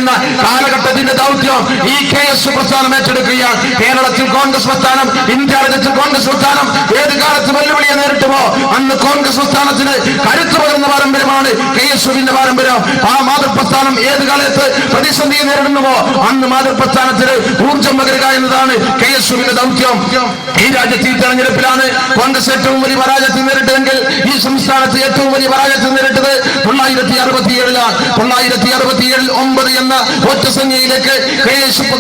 പറയുന്ന കാലഘട്ടത്തിന്റെ ദൗത്യം ഈ KS പ്രസ്ഥാനം ഏറ്റെടുക്കുകയാണ്. കേരളത്തിൽ കോൺഗ്രസ് പ്രസ്ഥാനം, ഇന്ത്യ രാജ്യത്തിൽ കോൺഗ്രസ് പ്രസ്ഥാനം ഏത് കാലത്ത് വെല്ലുവിളിയെ നേരിട്ടുമോ അന്ന് കോൺഗ്രസ് പ്രസ്ഥാനത്തിന് കരുത്തു പകർന്ന പാരമ്പര്യമാണ് KSUവിന്റെ പാരമ്പര്യം. ആ മാതൃപ്രസ്ഥാനം ഏത് കാലത്ത് പ്രതിസന്ധിയെ നേരിടുന്നുവോ അന്ന് മാതൃപ്രസ്ഥാനത്തിന് ഊർജം പകരുക എന്നതാണ് KSUവിന്റെ ദൗത്യം. ഈ രാജ്യത്ത് ഈ തെരഞ്ഞെടുപ്പിലാണ് കോൺഗ്രസ് ഏറ്റവും വലിയ പരാജയത്തിൽ നേരിട്ടതെങ്കിൽ ഈ സംസ്ഥാനത്ത് ഏറ്റവും വലിയ പരാജയത്തിൽ നേരിട്ടത് 1967-ലാണ്. 1967 9 എന്ന ഒറ്റ സംഖ്യയിലേക്ക്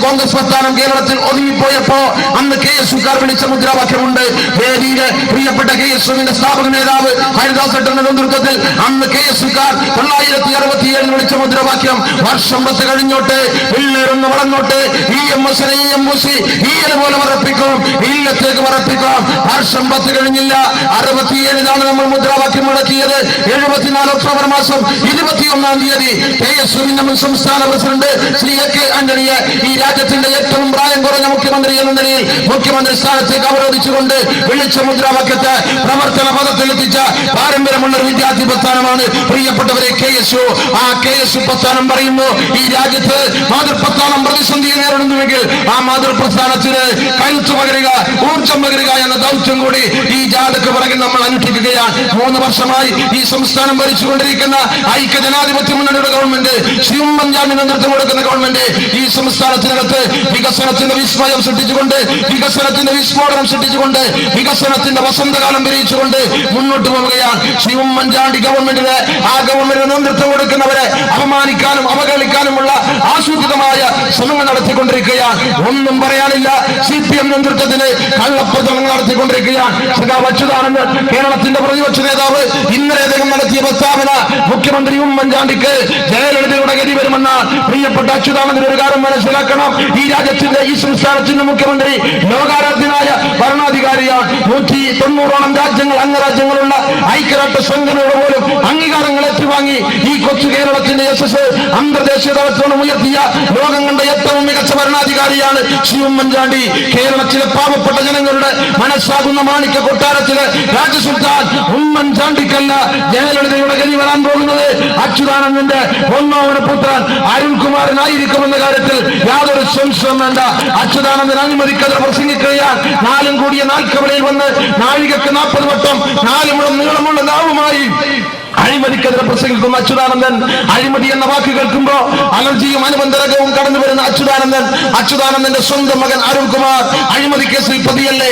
കോൺഗ്രസ് പ്രസ്ഥാനം കേരളത്തിൽ ഒതുങ്ങിപ്പോയപ്പോ അന്ന് KSUക്കാർ വിളിച്ച മുദ്രാവാക്യമുണ്ട്. വേദിയിലെ പ്രിയപ്പെട്ട KSUവിന്റെ സ്ഥാപക നേതാവ് ഹരിദാസേട്ടന്റെ നേതൃത്വത്തിൽ അന്ന് KSUക്കാർ 1967 വിളിച്ച മുദ്രാവാക്യം വർഷം 10 കഴിഞ്ഞോട്ട് പിള്ളേരൊന്ന് വളർന്നോട്ട് EMS പോലെ പറപ്പിക്കും, ഇല്ലത്തേക്ക് പറപ്പിക്കാം. വർഷം 10 കഴിഞ്ഞില്ല, 67 നമ്മൾ മുദ്രാവാക്യം മുടക്കിയത്. 74 ഒക്ടോബർ മാസം 21-ാം തീയതി KSUവിന്റെ മുൻ സംസ്ഥാന പ്രസിഡന്റ് ശ്രീ AK ആന്റണിയെ ഈ രാജ്യത്തിന്റെ ഏറ്റവും പ്രായം കുറഞ്ഞ മുഖ്യമന്ത്രി എന്ന നിലയിൽ മുഖ്യമന്ത്രി സ്ഥാനത്തേക്ക് അവരോധിച്ചുകൊണ്ട് വിളിച്ച മുദ്രാവാക്യത്തെ പ്രവർത്തന പദത്തിലെത്തിച്ച പാരമ്പര്യമുള്ള ഒരു വിദ്യാർത്ഥി പ്രസ്ഥാനമാണ് പ്രിയപ്പെട്ടവരെ KSU. ആ KSU പ്രസ്ഥാനം പറയുന്നു, ഈ രാജ്യത്ത് മാതൃപ്രസ്ഥാനം പ്രതിസന്ധിയെ നേരിടുന്നുവെങ്കിൽ ആ മാതൃപ്രസ്ഥാനത്തിന് കരുത്തു പകരുക, ഊർജം പകരുക എന്ന ദൗത്യം കൂടി ഈ ജാഥക്ക് പുറകിൽ നമ്മൾ അനുഷ്ഠിക്കുകയാണ്. 3 വർഷമായി ഈ സംസ്ഥാനം ഭരിച്ചുകൊണ്ടിരിക്കുന്ന ഐക്യ ജനാധിപത്യ മുന്നണിയുടെ ഗവൺമെന്റ്, ശ്രീ ഉമ്മൻചാണ്ടി നേതൃത്വം കൊടുക്കുന്ന ഗവൺമെന്റ് ഈ സംസ്ഥാനത്തിനകത്ത് വികസനത്തിന്റെ വിസ്മയം സൃഷ്ടിച്ചുകൊണ്ട്, വികസനത്തിന്റെ വിസ്ഫോടനം സൃഷ്ടിച്ചുകൊണ്ട്, വികസനത്തിന്റെ വസന്തകാലം വിരിയിച്ചുകൊണ്ട് മുന്നോട്ട് പോവുകയാണ്. ശ്രീ ഉമ്മൻചാണ്ടി ഗവൺമെന്റിന്, ആ ഗവൺമെന്റിന് നേതൃത്വം കൊടുക്കുന്നവരെ അപമാനിക്കാനും അവഹേളിക്കാനുമുള്ള ആസൂത്രിതമായ ശ്രമങ്ങൾ നടത്തിക്കൊണ്ടിരിക്കുകയാണ്. ഒന്നും പറയാനില്ല. CPM നേതൃത്വത്തിന് കള്ളപ്രചരണം നടത്തിക്കൊണ്ടിരിക്കുകയാണ്. അച്യുതാനന്ദൻ കേരളത്തിന്റെ പ്രതിപക്ഷ നേതാവ് ഇന്നലെ അദ്ദേഹം നടത്തിയ പ്രസ്താവന, മുഖ്യമന്ത്രി ഉമ്മൻചാണ്ടിക്ക് ജയലളിതയുടെ ഗതി വരുമെന്ന. പ്രിയപ്പെട്ട അച്യുതാനന്ദൻ ഒരു കാര്യം മനസ്സിലാക്കണം, ഈ രാജ്യത്തിന്റെ ഈ സംസ്ഥാനത്തിന്റെ മുഖ്യമന്ത്രി ലോകാരാധ്യനായ ഭരണാധികാരിയാണ്. 190ഓളം രാജ്യങ്ങൾ, അംഗരാജ്യങ്ങളുള്ള ഐക്യരാഷ്ട്ര സംഘടനയുടെ പോലും അംഗീകാരങ്ങൾ ഏറ്റുവാങ്ങി ഈ കൊച്ചു കേരളത്തിന്റെ യശസ് അന്തർദേശീയ തലത്തോളം ഉയർത്തിയ ലോകം കണ്ട ഏറ്റവും മികച്ച ഭരണാധികാരിയാണ് ശ്രീ ഉമ്മൻചാണ്ടി. കേരളത്തിലെ പാവപ്പെട്ട ജനങ്ങളുടെ മനസ്സാകുന്ന മാണിക്യ കൊട്ടാരത്തിലെ രാജസുൽത്താൻ ഉമ്മൻചാണ്ടിക്കല്ല ജയലളിതയുടെ ഗതി വരാൻ പോകുന്നത്. അച്യുതാനന്ദന്റെ ഒന്നാമന പുത്രൻ അരുൺകുമാറിനായിരിക്കുമെന്ന കാര്യത്തിൽ യാതൊരു സംശയവും വേണ്ട. അച്യുതാനന്ദൻ അഴിമതിക്കെതിരെ പ്രസംഗിക്കുകയാണ്. 4 കൂടിയ നാൽക്കവലയിൽ വന്ന് നാഴികക്ക് 40 വട്ടം 4 മുഴം നീളമുള്ള നാവുമായി അഴിമതിക്കെതിരെ പ്രസംഗിക്കുന്ന അച്യുതാനന്ദൻ. അഴിമതി എന്ന വാക്ക് കേൾക്കുമ്പോ അലർജിയും അനുബന്ധരകവും കടന്നു വരുന്ന അച്യുതാനന്ദന്റെ സ്വന്തം മകൻ അരുൺകുമാർ അഴിമതി കേസിൽ പ്രതിയല്ലേ?